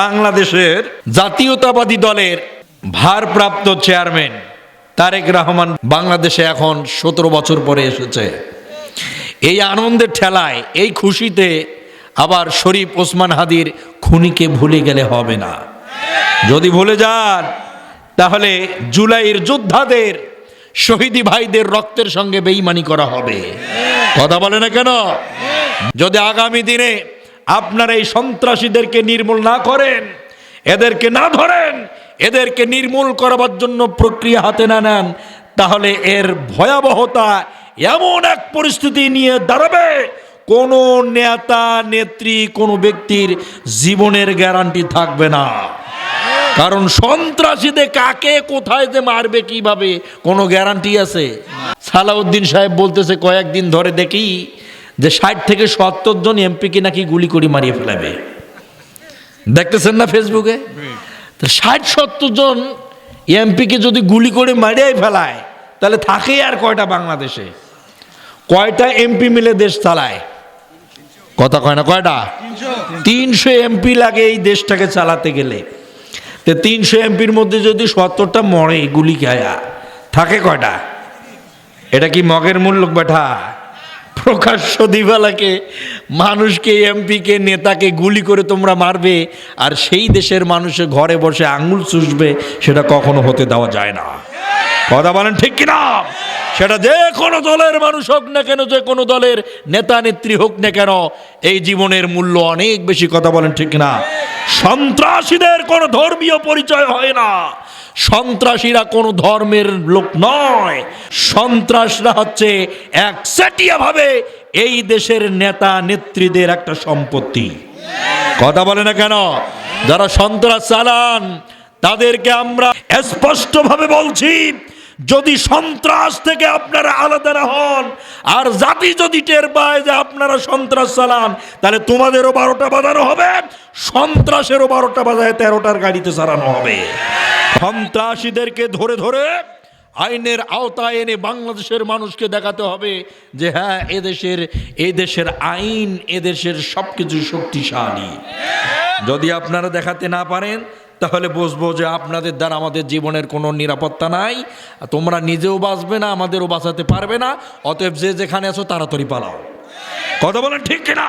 বাংলাদেশের জাতীয়তাবাদী দলের ভারপ্রাপ্ত চেয়ারম্যান তারেক রহমান বাংলাদেশে এখন 17 বছর পরে এসেছে। এই আনন্দের ঠেলায়, এই খুশিতে আবার শরীফ ওসমান হাদির খুনিকে ভুলে গেলে হবে না। যদি ভুলে যান তাহলে জুলাইয়ের যোদ্ধাদের, শহীদি ভাইদের রক্তের সঙ্গে বেঈমানি করা হবে। কথা বলে না কেন? যদি আগামী দিনে আপনারা এই সন্ত্রাসীদেরকে নির্মূল না করেন, এদেরকে না ধরেন, এদেরকে নির্মূল করবার জন্য প্রক্রিয়া হাতে না নেন, তাহলে এর ভয়াবহতা এমন এক পরিস্থিতি নিয়ে দাঁড়াবে, কোনো নেতা নেত্রী, কোনো ব্যক্তির জীবনের গ্যারান্টি থাকবে না। কারণ সন্ত্রাসীদের কাকে কোথায় যে মারবে কিভাবে কোনো গ্যারান্টি আছে? সালাউদ্দিন সাহেব বলতেছে কয়েকদিন ধরে দেখি যে 60 থেকে 70 জন এমপিকে নাকি গুলি করে মারিয়ে ফেলাবে। দেখতেছেন না ফেসবুকে? 60-70 জন এমপিকে যদি গুলি করে মারিয়ে ফেলায়, তাহলে থাকে আর কয়টা বাংলাদেশে? কয়টা এমপি মিলে দেশ চালায়? কথা কয় না, কয়টা? 300 এমপি লাগে এই দেশটাকে চালাতে গেলে। 300 এমপির মধ্যে যদি 70টা মরে গুলি খায়া, থাকে কয়টা? এটা কি মগের মূল্য বেঠা? প্রকাশ্য দিবালাকে মানুষকে, এমপিকে, নেতাকে গুলি করে তোমরা মারবে, আর সেই দেশের মানুষের ঘরে বসে আঙুল চুষবে, সেটা কখনো হতে দেওয়া যায় না। কথা বলেন ঠিক কিনা? সেটা যে কোনো দলের মানুষ হোক না কেন, যে কোনো দলের নেতা নেত্রী হোক না কেন, এই জীবনের মূল্য অনেক বেশি। কথা বলেন ঠিক কিনা? সন্ত্রাসীদের কোনো ধর্মীয় পরিচয় হয় না, সন্ত্রাসীরা কোনো ধর্মের লোক নয়। সন্ত্রাসরা হচ্ছে একচেটিয়া ভাবে এই দেশের নেতা নেত্রীদের একটা সম্পত্তি। কথা বলে না কেন? যারা সন্ত্রাস চালান তাদেরকে আমরা স্পষ্টভাবে বলছি, যদি সন্ত্রাস থেকে আপনারা আলাদা না হন, আর জাতি যদি টের পায় যে আপনারা সন্ত্রাস চালান, তাহলে তোমাদেরও 12টা বাজানো হবে, সন্ত্রাসেরও 12টা বাজায় 13টার গাড়িতে চালানো হবে। সন্ত্রাসীদেরকে ধরে ধরে আইনের আওতায় এনে বাংলাদেশের মানুষকে দেখাতে হবে যে হ্যাঁ, এদেশের আইন, এদেশের সবকিছু শক্তিশালী। যদি আপনারা দেখাতে না পারেন, তাহলে বুঝবো যে আপনাদের দ্বারা আমাদের জীবনের কোনো নিরাপত্তা নাই, তোমরা নিজেও বাঁচবে না, আমাদেরও বাঁচাতে পারবে না। অতএব যে যেখানে আছো তাড়াতাড়ি পালাও। কথা বলেন ঠিক কিনা?